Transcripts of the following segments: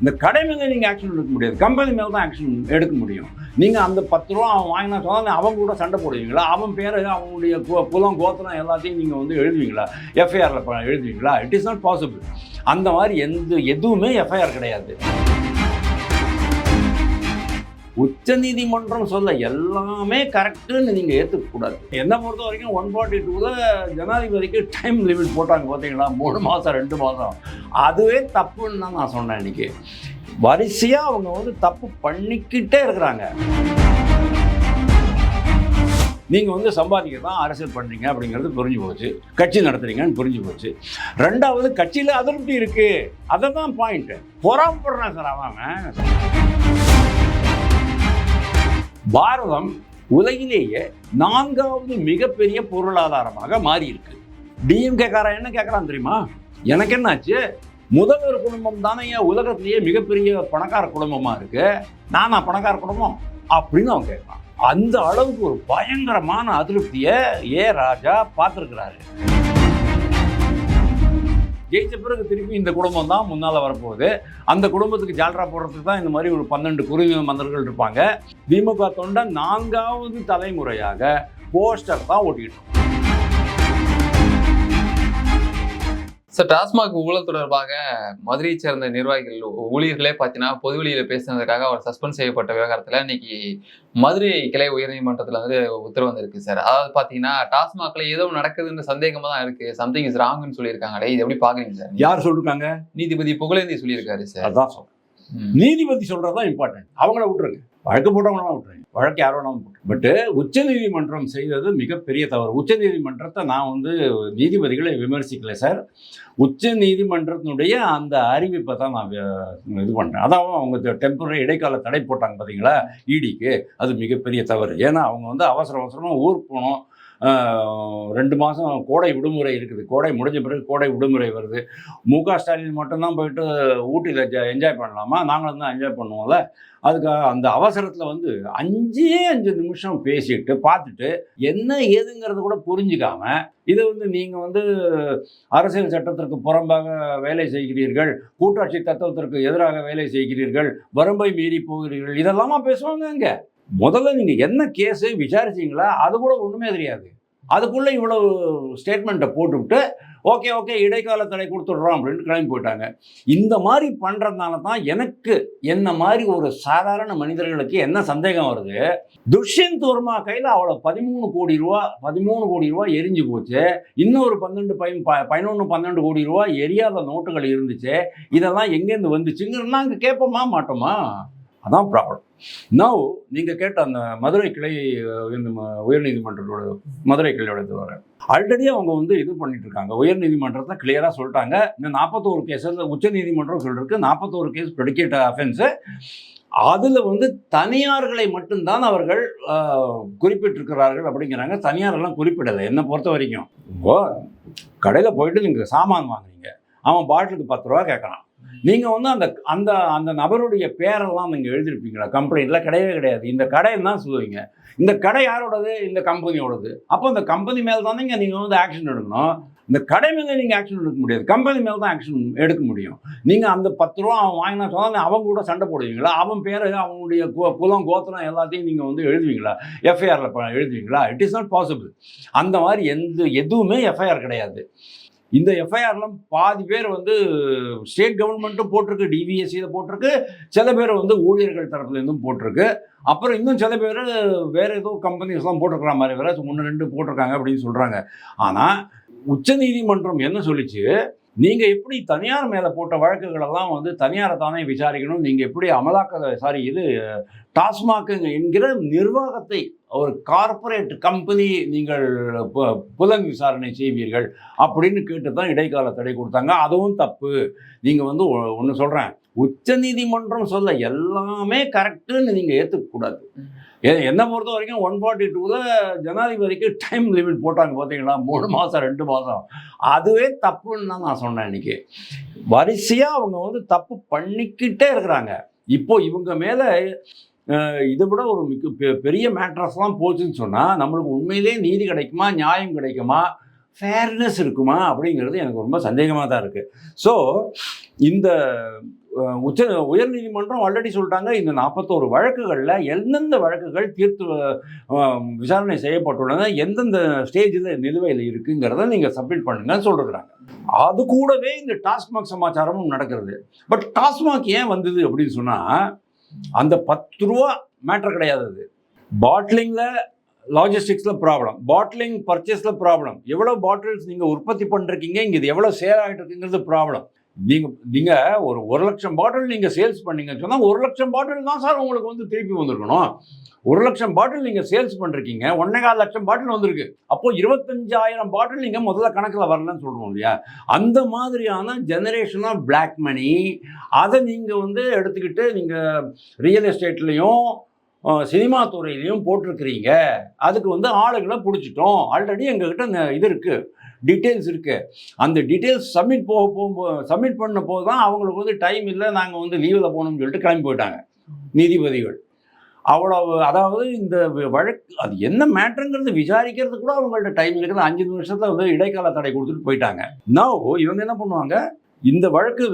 இந்த கடை மேலே நீங்கள் ஆக்ஷன் எடுக்க முடியாது, கம்பெனி மேலே தான் ஆக்ஷன் எடுக்க முடியும். நீங்கள் அந்த 10 ரூபா அவன் வாங்கினா சொன்னால் அவங்க கூட சண்டை போடுவீங்களா? அவன் பேர் அவனுடைய குலம் கோத்திரம் எல்லாத்தையும் நீங்கள் வந்து எழுதுவீங்களா? எஃப்ஐஆரில் எழுதுவீங்களா? It is not possible. அந்த மாதிரி எதுவுமே எஃப்ஐஆர் கிடையாது. உச்ச நீதிமன்றம் சொல்ல எல்லாமே கரெக்டுன்னு நீங்கள் ஏற்றுக்கக்கூடாது. என்னை பொறுத்த வரைக்கும் 142 ஜனாதிபதிக்கு டைம் லிமிட் போட்டாங்க பார்த்தீங்களா, 3 மாதம் 2 மாதம், அதுவே தப்புன்னு தான் நான் சொன்னேன். இன்றைக்கி வரிசையாக அவங்க வந்து தப்பு பண்ணிக்கிட்டே இருக்கிறாங்க. நீங்கள் வந்து சம்பாதிக்க தான் அரசியல் பண்ணுறீங்க அப்படிங்கிறது புரிஞ்சு போச்சு, கட்சி நடத்துறீங்கன்னு புரிஞ்சு போச்சு. ரெண்டாவது, கட்சியில் அதிருப்தி இருக்குது, அதை தான் பாயிண்ட்டு. பொறாமப்படுறான் சார் அவன். பாரதம் உலகிலேயே 4வது மிகப்பெரிய பொருளாதாரமாக மாறி இருக்கு. டிஎம்கேக்காரன் என்ன கேட்குறான் தெரியுமா? எனக்கு என்னாச்சு, முதல்வர் குடும்பம் தானே உலகத்திலேயே மிகப்பெரிய பணக்கார குடும்பமா இருக்கு, நானா பணக்கார குடும்பம் அப்படின்னு அவன் கேட்கறான். அந்த அளவுக்கு ஒரு பயங்கரமான அதிருப்தியை ராஜா பார்த்துருக்கிறாரு. ஜெயிச்ச பிறகு திருப்பி இந்த குடும்பம் தான் முன்னால் வரப்போகுது. அந்த குடும்பத்துக்கு ஜால்ரா போடுறதுக்கு தான் இந்த மாதிரி ஒரு 12 குறுநில மன்னர்கள் இருப்பாங்க. திமுக தொண்டை 4வது தலைமுறையாக போஸ்டர் தான் ஓட்டிக்கிட்டு. சார், டாஸ்மாக் ஊழல் தொடர்பாக மதுரையை சேர்ந்த நிர்வாகிகள் ஊழியர்களே பார்த்தீங்கன்னா பொது வெளியில பேசினதுக்காக அவர் சஸ்பெண்ட் செய்யப்பட்ட விவகாரத்தில் இன்னைக்கு மதுரை கிளை உயர்நீதிமன்றத்தில் வந்து உத்தரவு வந்திருக்கு சார். அதாவது பார்த்தீங்கன்னா டாஸ்மாக்ல ஏதோ நடக்குதுன்ற சந்தேகமா தான் இருக்கு, சம்திங் இஸ் ராங்னு சொல்லியிருக்காங்களே, இது எப்படி பாக்குறீங்க சார்? யார் சொல்லிருக்காங்க? நீதிபதி புகழேந்தி சொல்லியிருக்காரு சார். அதான் சொல்றேன், நீதிபதி சொல்றதுதான் இம்பார்ட்டன்ட். அவங்கள விட்டுருங்க, வழக்கு போட்டவங்களாம் விட்டுருங்க, வழக்கு யாரோ வேணாலும் போட்டு. பட்டு உச்ச நீதிமன்றம் செய்தது மிகப்பெரிய தவறு. உச்ச நீதிமன்றத்தை நான் வந்து நீதிபதிகளை விமர்சிக்கல சார், உச்ச நீதிமன்றத்தினுடைய அந்த அறிவிப்பை தான் நான் இது பண்ணுறேன். அதாவது அவங்க டெம்பரரி இடைக்கால தடை போட்டாங்க பார்த்தீங்களா இடிக்கு, அது மிகப்பெரிய தவறு. ஏன்னா அவங்க வந்து அவசரமாக ஊருக்கு போகணும், 2 மாதம் கோடை விடுமுறை இருக்குது, கோடை முடிஞ்ச பிறகு கோடை விடுமுறை வருது. முக ஸ்டாலின் மட்டும்தான் போயிட்டு ஊட்டியில் என்ஜாய் பண்ணலாமா, நாங்களும் தான் என்ஜாய் பண்ணுவோம்ல. அதுக்காக அந்த அவசரத்தில் வந்து 5 நிமிஷம் பேசிட்டு பார்த்துட்டு என்ன ஏதுங்கிறது கூட புரிஞ்சுக்காம இதை வந்து நீங்கள் வந்து அரசியல் சட்டத்திற்கு புறம்பாக வேலை செய்கிறீர்கள், கூட்டாட்சி தத்துவத்திற்கு எதிராக வேலை செய்கிறீர்கள், வரம்பை மீறி போகிறீர்கள், இதெல்லாமா பேசுவாங்க. அங்கே முதல்ல நீங்கள் என்ன கேஸு விசாரிச்சிங்களா, அது கூட ஒன்றுமே தெரியாது. அதுக்குள்ளே இவ்வளவு ஸ்டேட்மெண்ட்டை போட்டுவிட்டு ஓகே இடைக்கால தடை கொடுத்துட்றோம் அப்படின்னு கிளம்பி போயிட்டாங்க. இந்த மாதிரி பண்ணுறதுனால தான் எனக்கு என்ன மாதிரி ஒரு சாதாரண மனிதர்களுக்கு என்ன சந்தேகம் வருது, துஷ்யந்த் வர்மா கையில் அவ்வளோ 13 கோடி ரூபா எரிஞ்சு போச்சு, இன்னொரு 11-12 கோடி ரூபா எரியாத நோட்டுகள் இருந்துச்சு, இதெல்லாம் எங்கேருந்து வந்துச்சுங்கிறது நாங்கள் கேட்போமா மாட்டோமா? அதான் ப்ராப்ளம். நவ் நீங்கள் கேட்ட அந்த மதுரை கிளை உயர்நீதிமன்றத்தோட மதுரை கிளையோட இது வர ஆல்ரெடி அவங்க வந்து இது பண்ணிட்டு இருக்காங்க. உயர்நீதிமன்றத்தை கிளியராக சொல்லிட்டாங்க, இந்த 41 கேஸில் உச்ச நீதிமன்றம் சொல்லிருக்கு 41 கேஸ் ப்ரெடிகேட் அஃபென்ஸு, அதில் வந்து தனியார்களை மட்டும்தான் அவர்கள் குறிப்பிட்டிருக்கிறார்கள் அப்படிங்கிறாங்க. தனியாரெல்லாம் குறிப்பிடலை. என்னை பொறுத்த வரைக்கும் கடையில் போயிட்டு நீங்கள் சாமான் வாங்குறீங்க, அவன் பாட்டிலுக்கு 10 ரூபா கேட்குறான், நீங்கள் வந்து அந்த அந்த அந்த நபருடைய பேரெல்லாம் நீங்கள் எழுதிருப்பீங்களா? கம்ப்ளைண்ட்டில் கிடையவே கிடையாது. இந்த கடையை தான் சொல்லுவீங்க, இந்த கடை யாரோடது? இந்த கம்பெனியோடது. அப்போ இந்த கம்பெனி மேலே தானே நீங்கள் வந்து ஆக்ஷன் எடுக்கணும். இந்த கடை மேலே நீங்கள் ஆக்ஷன் எடுக்க முடியாது, கம்பெனி மேலே தான் ஆக்ஷன் எடுக்க முடியும். நீங்கள் அந்த 10 ரூபா அவன் வாங்கினா சொன்னால் அவங்க கூட சண்டை போடுவீங்களா? அவன் பேர் அவனுடைய குலம் கோத்திரம் எல்லாத்தையும் நீங்கள் வந்து எழுதுவீங்களா? எஃப்ஐஆரில் எழுதுவீங்களா? It is not possible. அந்த மாதிரி எதுவுமே எஃப்ஐஆர் கிடையாது. இந்த எஃப்ஐஆர்லாம் பாதி பேர் வந்து ஸ்டேட் கவர்மெண்ட்டும் போட்டிருக்கு, டிவிஎஸ்சியில் போட்டிருக்கு, சில பேர் வந்து ஊழியர்கள் தரப்புலேருந்தும் போட்டிருக்கு, அப்புறம் இன்னும் சில பேர் வேறு ஏதோ கம்பெனிஸ்லாம் போட்டிருக்கிற மாதிரி வேறு 1-2 போட்டிருக்காங்க அப்படின்னு சொல்கிறாங்க. ஆனால் உச்சநீதிமன்றம் என்ன சொல்லிச்சு, நீங்கள் எப்படி தனியார் மேலே போட்ட வழக்குகளெல்லாம் வந்து தனியாரை தானே விசாரிக்கணும், நீங்கள் எப்படி இது டாஸ்மாக் என்கிற நிர்வாகத்தை ஒரு கார்ப்பரேட் கம்பெனி நீங்கள் புலன் விசாரணை செய்வீர்கள் அப்படின்னு கேட்டு தான் இடைக்கால தடை கொடுத்தாங்க. அதுவும் தப்பு. நீங்கள் வந்து ஒன்று சொல்கிறேன், உச்ச நீதிமன்றம் சொல்ல எல்லாமே கரெக்டுன்னு நீங்கள் ஏற்றுக்கக்கூடாது. என்னை பொறுத்த வரைக்கும் 142 ஜனாதிபதிக்கு டைம் லிமிட் போட்டாங்க பார்த்தீங்களா, 3 மாதம் 2 மாதம், அதுவே தப்புன்னு தான் நான் சொன்னேன். இன்றைக்கி வரிசையாக அவங்க வந்து தப்பு பண்ணிக்கிட்டே இருக்கிறாங்க. இப்போ இவங்க மேலே இதை விட ஒரு பெரிய மேட்ரஸ்லாம் போச்சுன்னு சொன்னால் நம்மளுக்கு உண்மையிலே நீதி கிடைக்குமா, நியாயம் கிடைக்குமா, ஃபேர்னஸ் இருக்குமா அப்படிங்கிறது எனக்கு ரொம்ப சந்தேகமாக தான் இருக்குது. ஸோ இந்த உயர்நீதிமன்றம் ஆல்ரெடி சொல்லிட்டாங்க, இந்த 41 வழக்குகளில் எந்தெந்த வழக்குகள் தீர்த்து விசாரணை செய்யப்பட்டுள்ளன, எந்தெந்த ஸ்டேஜில் நிலுவையில் இருக்குங்கிறத நீங்கள் சப்மிட் பண்ணுங்கன்னு சொல்லிருக்கிறாங்க. அது கூடவே இந்த டாஸ்மாக் சமாச்சாரமும் நடக்கிறது. பட் டாஸ்மாக் ஏன் வந்தது அப்படின்னு சொன்னால், அந்த 10 ரூபா மேட்டர் கிடையாது. அது பாட்லிங்கில் லாஜிஸ்டிக்ஸில் ப்ராப்ளம், பாட்லிங் பர்ச்சேஸில் ப்ராப்ளம், எவ்வளோ பாட்டில்ஸ் நீங்கள் உற்பத்தி பண்ணுறீங்க, இங்கே இது எவ்வளோ சேல் ஆகிட்டு இருக்குங்கிறது ப்ராப்ளம். நீங்கள் ஒரு 1,00,000 பாட்டில் நீங்கள் சேல்ஸ் பண்ணீங்கன்னு சொன்னால் 1,00,000 பாட்டில் தான் சார் உங்களுக்கு வந்து திருப்பி வந்திருக்கணும். 1,00,000 பாட்டில் நீங்கள் சேல்ஸ் பண்ணுறீங்க, 1,25 லட்சம் பாட்டில் வந்திருக்கு. அப்போது 25,000 பாட்டில் நீங்கள் முதல்ல கணக்கில் வரலன்னு சொல்கிறோம் இல்லையா? அந்த மாதிரியான ஜெனரேஷன் ஆஃப் பிளாக் மணி, அதை நீங்கள் வந்து எடுத்துக்கிட்டு நீங்கள் ரியல் எஸ்டேட்லேயும் சினிமா துறையிலையும் போட்டிருக்கிறீங்க. அதுக்கு வந்து ஆளுகளை பிடிச்சிட்டோம். ஆல்ரெடி எங்ககிட்ட இது இருக்குது, டீட்டெயில்ஸ் இருக்குது. அந்த டீட்டெயில்ஸ் சப்மிட் பண்ண போது தான் அவங்களுக்கு வந்து டைம் இல்லை, நாங்கள் வந்து லீவில் போகணும்னு சொல்லிட்டு கிளம்பி போயிட்டாங்க நீதிபதிகள். அவ்வளவு, அதாவது இந்த வழக்கு அது என்ன மேட்டருங்கிறது விசாரிக்கிறது கூட அவங்கள்ட்ட டைம் இருக்குது. 5 நிமிஷத்தில் வந்து இடைக்கால தடை கொடுத்துட்டு போயிட்டாங்க. இவங்க என்ன பண்ணுவாங்க, இந்த வழக்கு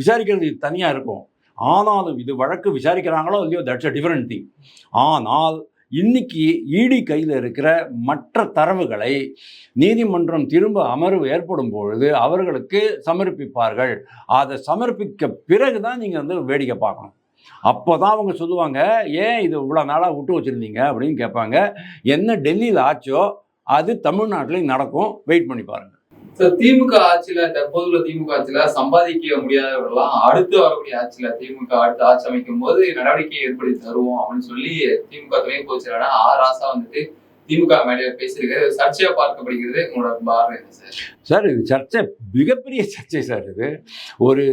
விசாரிக்கிறது தனியாக இருக்கும். ஆனாலும் இது வழக்கு விசாரிக்கிறாங்களோ இல்லையோ, தட்ஸ் அ டிஃபரெண்ட் திங். ஆனால் இன்னைக்கு இடி கையில் இருக்கிற மற்ற தரவுகளை நீதிமன்றம் திரும்ப அமர்வு ஏற்படும் பொழுது அவர்களுக்கு சமர்ப்பிப்பார்கள். அதை சமர்ப்பிக்க பிறகு தான் நீங்கள் வந்து வேடிக்கை பார்க்கணும். அப்போ தான் அவங்க சொல்லுவாங்க, ஏன் இது இவ்வளோ நாளாக விட்டு வச்சுருந்தீங்க அப்படின்னு கேட்பாங்க. என்ன டெல்லியில் ஆச்சோ அது தமிழ்நாட்டிலையும் நடக்கும், வெயிட் பண்ணி பாருங்கள். திமுக ஆட்சியில, தற்போதுள்ள திமுக ஆட்சியில சம்பாதிக்க முடியாதவர்கள்லாம் அடுத்து வரக்கூடிய ஆட்சியில திமுக அடுத்து ஆட்சி அமைக்கும் போது நடவடிக்கை ஏற்படுத்தி தருவோம் அப்படின்னு சொல்லி திமுக துணை பொதுச் செயலாளர் ஆர் ராசா வந்துட்டு திமுக மேடையில பேசியிருக்காரு. சர்ச்சையா பார்க்கப்படுகிறது. உங்களோட பார்வை என்ன சார்? சார், இது சர்ச்சை, மிகப்பெரிய சர்ச்சை சார். இது ஒரு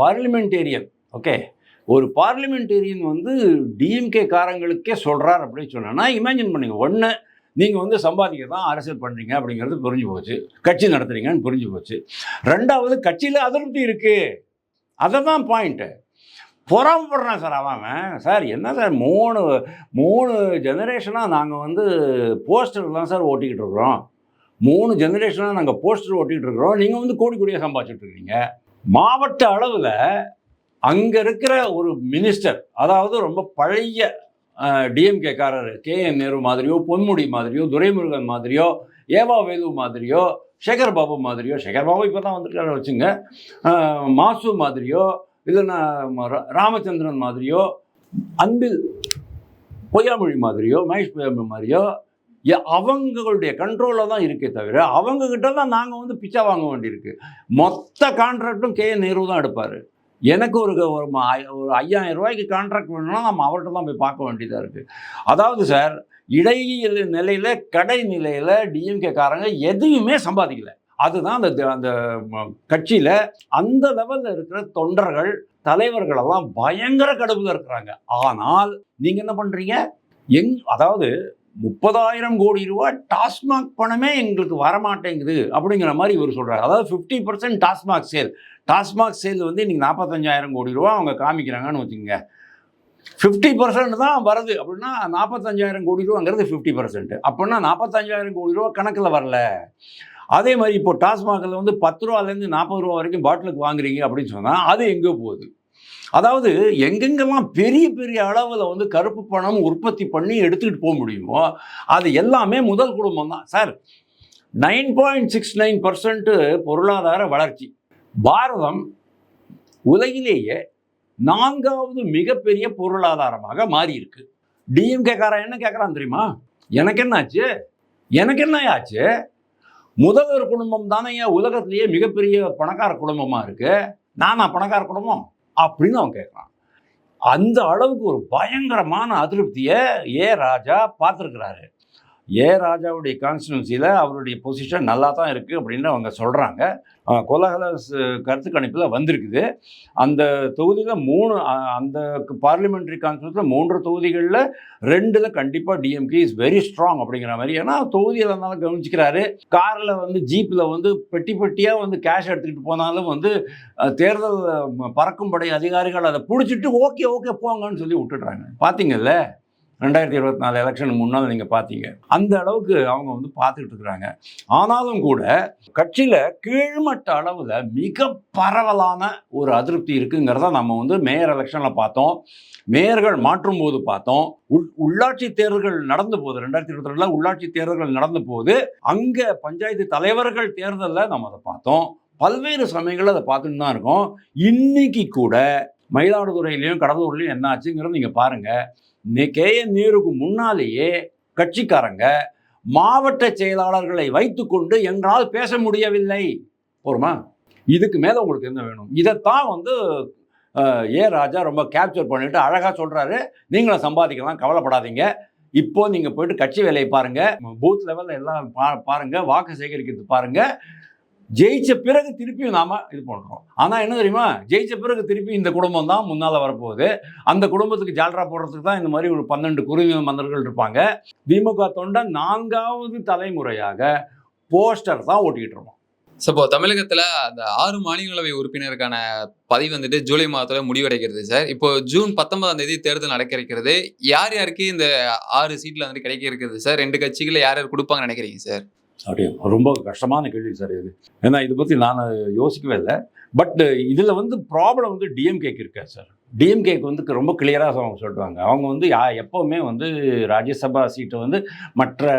பார்லிமெண்டேரியன், ஓகே, ஒரு பார்லிமெண்டேரியன் வந்து டிஎம்கே காரங்களுக்கே சொல்கிறார் அப்படின்னு சொன்னா இமேஜின் பண்ணுங்க. ஒன்று, நீங்கள் வந்து சம்பாதிக்க தான் அரசியல் பண்ணுறீங்க அப்படிங்கிறது புரிஞ்சு போச்சு, கட்சி நடத்துறீங்கன்னு புரிஞ்சு போச்சு. ரெண்டாவது, கட்சியில் அதிருப்தி இருக்குது, அதை தான் பாயிண்ட்டு. பொறாமப்படுறான் சார் அவன். சார் என்ன சார், மூணு ஜெனரேஷனாக நாங்கள் வந்து போஸ்டர் தான் சார் ஓட்டிக்கிட்டு இருக்கிறோம். 3 ஜெனரேஷனாக நாங்கள் போஸ்டர் ஓட்டிகிட்டு இருக்கிறோம். நீங்கள் வந்து கோடி கோடியாக சம்பாதிச்சுட்டு இருக்கீங்க. மாவட்ட அளவில் அங்கே இருக்கிற ஒரு மினிஸ்டர், அதாவது ரொம்ப பழைய டிஎம்கேக்காரர் KN நேரு மாதிரியோ, பொன்முடி மாதிரியோ, துரைமுருகன் மாதிரியோ, ஏவா வேலு மாதிரியோ, சேகர் பாபு மாதிரியோ, சேகர் பாபு இப்போ தான் வந்திருக்காரு வச்சுங்க, மாசு மாதிரியோ, இல்லைன்னா ராமச்சந்திரன் மாதிரியோ, அன்பில் பொய்யாமொழி மாதிரியோ, மகேஷ் பொய்யாமொழி மாதிரியோ, அவங்களுடைய கண்ட்ரோலில் தான் இருக்கே தவிர அவங்கக்கிட்ட தான் நாங்கள் வந்து பிச்சா வாங்க வேண்டியிருக்கு. மொத்த கான்ட்ராக்டும் KN நேரு தான் எடுப்பார். எனக்கு ஒரு 5,000 ரூபாய்க்கு கான்ட்ராக்ட் வேணும்னா நம்ம அவர்கிட்ட தான் போய் பார்க்க வேண்டியதாக இருக்குது. அதாவது சார், இடையில நிலையில், கடை நிலையில் டிஎம்கே காரங்க எதையுமே சம்பாதிக்கல. அதுதான் அந்த கட்சியில் அந்த லெவலில் இருக்கிற தொண்டர்கள், தலைவர்களெல்லாம் பயங்கர கடுப்பில் இருக்கிறாங்க. ஆனால் நீங்கள் என்ன பண்ணுறீங்க, அதாவது 30,000 கோடி ரூபாய் டாஸ்மாக் பணமே எங்களுக்கு வரமாட்டேங்குது அப்படிங்கிற மாதிரி இவர் சொல்கிறார். அதாவது 50% டாஸ்மாக் சேல் வந்து இன்றைக்கி 45,000 கோடி ரூபா அவங்க காமிக்கிறாங்கன்னு வச்சுக்கோங்க. 50% தான் வருது அப்படின்னா 45,000 கோடி ரூபாங்கிறது 50%. அப்படின்னா 45,000 கோடி ரூபா கணக்கில் வரல. அதே மாதிரி இப்போ டாஸ்மாகில் வந்து 10 ரூபாலேருந்து 40 ரூபா வரைக்கும் பாட்டிலுக்கு வாங்குறீங்க அப்படின்னு சொன்னால் அது எங்கே போகுது? அதாவது எங்கெங்கெல்லாம் பெரிய பெரிய அளவில் வந்து கருப்பு பணம் உற்பத்தி பண்ணி எடுத்துக்கிட்டு போக முடியுமோ அது எல்லாமே முதல் குடும்பம் தான் சார். 9.69% பொருளாதார வளர்ச்சி. பாரதம் உலகிலேயே 4வது மிகப்பெரிய பொருளாதாரமாக மாறி இருக்கு. டிஎம்கே காரன் என்ன கேட்குறான் தெரியுமா, எனக்கு என்ன ஆச்சு, முதல்வர் குடும்பம் தானே உலகத்திலேயே மிகப்பெரிய பணக்கார குடும்பமாக இருக்கு, நானா பணக்கார குடும்பம் அப்படின்னு அவன் கேட்குறான். அந்த அளவுக்கு ஒரு பயங்கரமான அதிருப்தியை ராஜா பார்த்துருக்கிறாரு. ராஜாவுடைய கான்ஸ்டிடுவன்சியில் அவருடைய பொசிஷன் நல்லா தான் இருக்குது அப்படின்னு அவங்க சொல்கிறாங்க. கோலாகல கருத்து கணிப்பில் வந்திருக்குது. அந்த தொகுதியில் 3, அந்த பார்லிமெண்ட்ரி கான்ஸ்டிடுவன்சியில் 3 தொகுதிகளில் 2ல் கண்டிப்பாக டிஎம்கே இஸ் வெரி ஸ்ட்ராங் அப்படிங்கிற மாதிரி. ஏன்னா தொகுதியில் இருந்தாலும் கவனிச்சுக்கிறாரு. காரில் வந்து ஜீப்பில் வந்து பெட்டியாக வந்து கேஷ் எடுத்துக்கிட்டு போனாலும் வந்து தேர்தல் பறக்கும் படை அதிகாரிகள் அதை பிடிச்சிட்டு ஓகே போங்கன்னு சொல்லி விட்டுடுறாங்க. பார்த்தீங்கல்ல 2024 எலெக்ஷனுக்கு முன்னால் நீங்கள் பார்த்தீங்க. அந்த அளவுக்கு அவங்க வந்து பார்த்துக்கிட்டு இருக்கிறாங்க. ஆனாலும் கூட கட்சியில் கீழ்மட்ட அளவில் மிக பரவலான ஒரு அதிருப்தி இருக்குங்கிறத நம்ம வந்து மேயர் எலெக்ஷனில் பார்த்தோம். மேயர்கள் மாற்றும் போது பார்த்தோம். உள்ளாட்சி தேர்தல்கள் நடந்த போது 2022 உள்ளாட்சி தேர்தல்கள் நடந்த போது அங்கே பஞ்சாயத்து தலைவர்கள் தேர்தலில் நம்ம அதை பார்த்தோம். பல்வேறு சமயங்கள் அதை பார்த்துட்டு தான் இருக்கோம். இன்னைக்கு கூட மயிலாடுதுறையிலையும் கடலூர்லையும் என்ன ஆச்சுங்கிறது நீங்கள் பாருங்கள். KN நேருக்கு முன்னாலேயே கட்சிக்காரங்க மாவட்ட செயலாளர்களை வைத்துக்கொண்டு எங்களால் பேச முடியவில்லை. போருமா? இதுக்கு மேலே உங்களுக்கு என்ன வேணும்? இதைத்தான் வந்து ராஜா ரொம்ப கேப்சர் பண்ணிட்டு அழகாக சொல்கிறாரு. நீங்களும் சம்பாதிக்கலாம், கவலைப்படாதீங்க. இப்போ நீங்கள் போயிட்டு கட்சி வேலையை பாருங்கள், பூத் லெவலில் எல்லாம் பாருங்கள், வாக்கு சேகரிக்கிறது பாருங்கள். ஜெயிச்ச பிறகு திருப்பியும் நாம இது பண்ணுறோம். ஆனால் என்ன தெரியுமா, ஜெயிச்ச பிறகு திருப்பி இந்த குடும்பம் தான் முன்னால் வரப்போகுது. அந்த குடும்பத்துக்கு ஜால்ரா போடுறதுக்கு தான் இந்த மாதிரி ஒரு 12 குறுநில மன்னர்கள் இருப்பாங்க. திமுக தொண்டை 4வது தலைமுறையாக போஸ்டர் தான் ஓட்டிக்கிட்டு இருக்கோம். ஸோ இப்போ தமிழகத்தில் அந்த 6 மாநிலங்களவை உறுப்பினருக்கான பதிவு வந்துட்டு ஜூலை மாதத்தில் முடிவடைகிறது சார். இப்போ ஜூன் 19ஆம் தேதி தேர்தல் நடக்க இருக்கிறது. யார் யாருக்கு இந்த 6 சீட்டில் வந்துட்டு கிடைக்க இருக்குது சார்? 2 கட்சிகளில் யார் யார் கொடுப்பாங்கன்னு நினைக்கிறீங்க சார்? அப்படியே ரொம்ப கஷ்டமான கேள்வி சார் இது. ஏன்னா இதை பற்றி நான் யோசிக்கவே இல்லை. பட் இதில் வந்து ப்ராப்ளம் வந்து டிஎம்கேக்கு இருக்கா சார். டிஎம்கேக்கு வந்து ரொம்ப கிளியராக அவங்க சொல்லிடுவாங்க. அவங்க வந்து எப்போவுமே வந்து ராஜ்யசபா சீட்டை வந்து மற்ற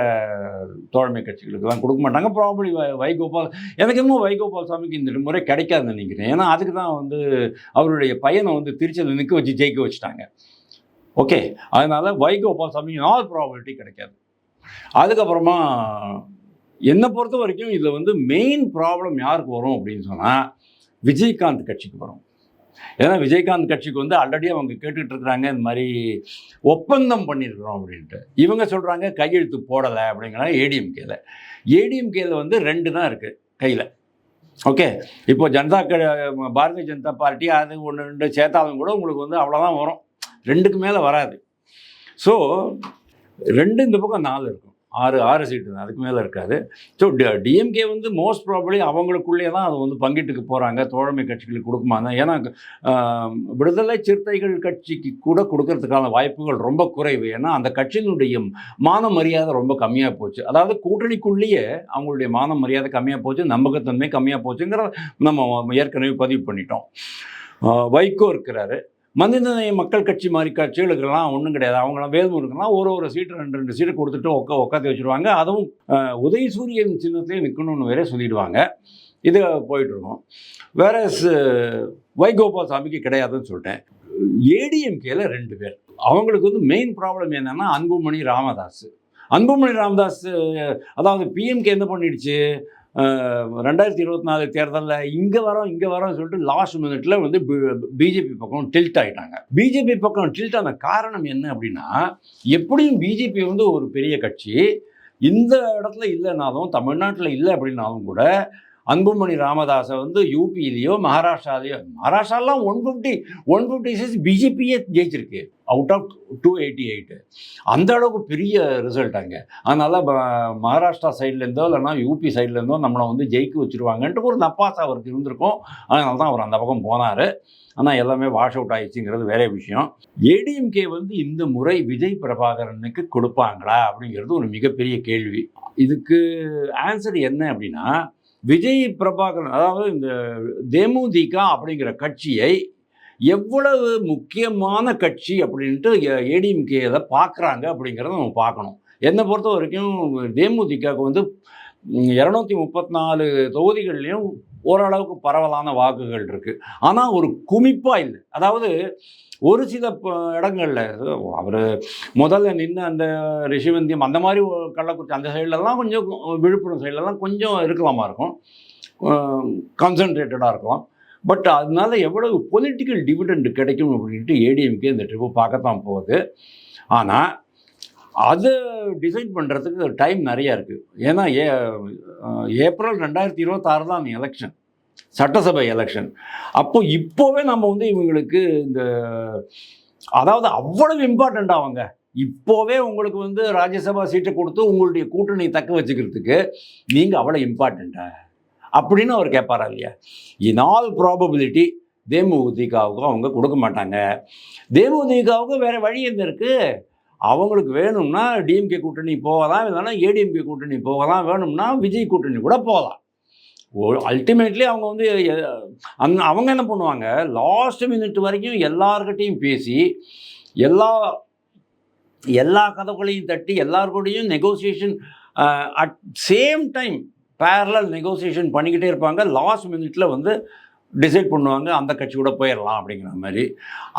தோழமை கட்சிகளுக்கெல்லாம் கொடுக்க மாட்டாங்க. ப்ராபப்ளி வைகோபால், எனக்கு இன்னும் வைகோபால் சாமிக்கு இந்த முறை கிடைக்காதுன்னு நினைக்கிறேன். ஏன்னா அதுக்கு தான் வந்து அவருடைய பையனை வந்து திருச்சியில் நிற்க வச்சு ஜெயிக்க வச்சுட்டாங்க. ஓகே, அதனால் வைகோபால் சாமிக்கு ஆல் ப்ராபபிலிட்டி கிடைக்காது. அதுக்கப்புறமா என்னை பொறுத்த வரைக்கும் இதில் வந்து மெயின் ப்ராப்ளம் யாருக்கு வரும் அப்படின்னு சொன்னால் விஜயகாந்த் கட்சிக்கு வரும். ஏன்னா விஜயகாந்த் கட்சிக்கு வந்து ஆல்ரெடி அவங்க கேட்டுக்கிட்டு இருக்கிறாங்க, இந்த மாதிரி ஒப்பந்தம் பண்ணியிருக்கிறோம் அப்படின்ட்டு. இவங்க சொல்கிறாங்க கையெழுத்து போடலை அப்படிங்கிறாங்க. ஏடிஎம்கேல வந்து 2 தான் இருக்குது கையில். ஓகே, இப்போ பாரதிய ஜனதா பார்ட்டி அது 1 2 சேர்த்தாலும் கூட உங்களுக்கு வந்து அவ்வளோதான் வரும். 2க்கு மேலே வராது. ஸோ 2 இந்த பக்கம் 4 இருக்கும். 6 சீட்டு தான், அதுக்கு மேலே இருக்காது. ஸோ டிஎம்கே வந்து மோஸ்ட் ப்ராபபிளி அவங்களுக்குள்ளே தான் அதை வந்து பங்கிட்டுக்கு போகிறாங்க. தோழமை கட்சிகளுக்கு கொடுக்குமாங்க. ஏன்னா விடுதலை சிறுத்தைகள் கட்சிக்கு கூட கொடுக்கறதுக்கான வாய்ப்புகள் ரொம்ப குறைவு. ஏன்னா அந்த கட்சியினுடைய மான மரியாதை ரொம்ப கம்மியாக போச்சு. அதாவது கூட்டணிக்குள்ளேயே அவங்களுடைய மான மரியாதை கம்மியாக போச்சு, நம்பகத்தன்மை கம்மியாக போச்சுங்கிற நம்ம ஏற்கனவே பதிவு பண்ணிட்டோம். வைகோ இருக்கிறாரு. மனிதநேய மக்கள் கட்சி மாதிரி கட்சிகளுக்கெல்லாம் ஒன்றும் கிடையாது. அவங்களாம் வேல்முருகெல்லாம் ஒரு சீட்டு 2 சீட்டு கொடுத்துட்டு உட்காந்து வச்சுருவாங்க. அதுவும் உதயசூரியன் சின்னத்திலே நிற்கணும்னு வேற சொல்லிடுவாங்க. இது போயிட்டுருக்கோம். வேற வைகோபால் சாமிக்கு கிடையாதுன்னு சொல்லிட்டேன். ஏடிஎம்கேல 2 பேர். அவங்களுக்கு வந்து மெயின் ப்ராப்ளம் என்னென்னா அன்புமணி ராமதாஸ். அதாவது பிஎம்கே என்ன பண்ணிடுச்சு, 2024 தேர்தலில் இங்கே வரோம் சொல்லிட்டு லாஸ்ட் மினிட்ல வந்து பிஜேபி பக்கம் டில்ட் ஆகிட்டாங்க. பிஜேபி பக்கம் டில்ட் ஆன காரணம் என்ன அப்படின்னா, எப்படியும் பிஜேபி வந்து ஒரு பெரிய கட்சி, இந்த இடத்துல இல்லைனாலும் தமிழ்நாட்டில் இல்லை அப்படின்னாலும் கூட அன்புமணி ராமதாஸை வந்து யூபியிலையோ மகாராஷ்டிராலாம் 156 பிஜேபியே ஜெயிச்சிருக்கு அவுட் ஆஃப் 288. அந்த அளவுக்கு பெரிய ரிசல்ட் அங்கே. அதனால் மகாராஷ்டிரா சைட்லேருந்தோ இல்லைனா யூபி சைட்லேருந்தோ நம்மளை வந்து ஜெயிக்க வச்சுருவாங்கன்ட்டு ஒரு நப்பாசை அவருக்கு இருந்திருக்கும். அதனால தான் அவர் அந்த பக்கம் போனார். ஆனால் எல்லாமே வாஷ் அவுட் ஆகிடுச்சுங்கிறது வேற விஷயம். ஏடிஎம்கே வந்து இந்த முறை விஜய் பிரபாகரனுக்கு கொடுப்பாங்களா அப்படிங்கிறது ஒரு மிகப்பெரிய கேள்வி. இதுக்கு ஆன்சர் என்ன அப்படின்னா, விஜய் பிரபாகரன், அதாவது இந்த தேமுதிக அப்படிங்கிற கட்சியை எவ்வளவு முக்கியமான கட்சி அப்படின்ட்டு ஏடிஎம்கேல பார்க்குறாங்க அப்படிங்கிறத நம்ம பார்க்கணும். என்னை பொறுத்த வரைக்கும் தேமுதிகவுக்கு வந்து 234 தொகுதிகள்லையும் ஓரளவுக்கு பரவலான வாக்குகள் இருக்குது. ஆனால் ஒரு குமிப்பாக இல்லை. அதாவது ஒரு சில இடங்களில் அவர் முதல்ல நின்று அந்த ரிஷிவந்தியம் அந்த மாதிரி கள்ளக்குறிச்சி அந்த சைட்லலாம் கொஞ்சம், விழுப்புரம் சைட்லலாம் கொஞ்சம் இருக்கலாமா இருக்கும், கான்சன்ட்ரேட்டடாக இருக்கலாம். பட் அதனால எவ்வளவு பொலிட்டிக்கல் டிவிடெண்ட் கிடைக்கும் அப்படின்ட்டு ஏடிஎம்கே இந்த ட்ரிப்பு பார்க்கத்தான் போகுது. ஆனால் அதை டிசைட் பண்ணுறதுக்கு டைம் நிறையா இருக்குது. ஏன்னா ஏப்ரல் 2026 தான் எலெக்ஷன், சட்டசபை எலெக்ஷன். இப்போவே நம்ம வந்து இவங்களுக்கு இந்த, அதாவது அவ்வளவு இம்பார்ட்டண்ட் அவங்க இப்போவே உங்களுக்கு வந்து ராஜ்யசபா சீட்டை கொடுத்து உங்களுடைய கூட்டணி தக்க வச்சுக்கிறதுக்கு நீங்கள் அவ்வளோ இம்பார்ட்டண்ட்டா அப்படின்னு அவர் கேட்பாரா இல்லையா? இன் ஆல் ப்ராபபிலிட்டி தேமுதிகவுக்கு அவங்க கொடுக்க மாட்டாங்க. தேமுதிகவுக்கு வேறு வழி என்ன இருக்குது? அவங்களுக்கு வேணும்னா டிஎம்கே கூட்டணி போகலாம், இல்லைன்னா ஏடிஎம்கே கூட்டணி போகலாம், வேணும்னா விஜய் கூட்டணி கூட போகலாம். அல்டிமேட்லி அவங்க வந்து அவங்க என்ன பண்ணுவாங்க, லாஸ்ட் மினிட் வரைக்கும் எல்லார்கிட்டையும் பேசி எல்லா கதவுகளையும் தட்டி எல்லாருக்கூடையும் negotiation at same time parallel negotiation பண்ணிக்கிட்டே இருப்பாங்க. லாஸ்ட் மினிட்ல வந்து டிசைட் பண்ணுவாங்க, அந்த கட்சி கூட போயிடலாம் அப்படிங்கிற மாதிரி.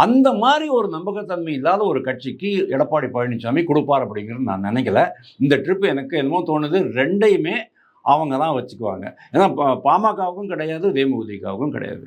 அந்த மாதிரி ஒரு நம்பகத்தன்மை இல்லாத ஒரு கட்சிக்கு எடப்பாடி பழனிசாமி கொடுப்பார் அப்படிங்கிறது நான் நினைக்கல. இந்த ட்ரிப் எனக்கு என்னமோ தோணுது, ரெண்டையுமே அவங்க தான் வச்சுக்குவாங்க. ஏன்னா பாமகவுக்கும் கிடையாது, தேமுதிகவுக்கும் கிடையாது.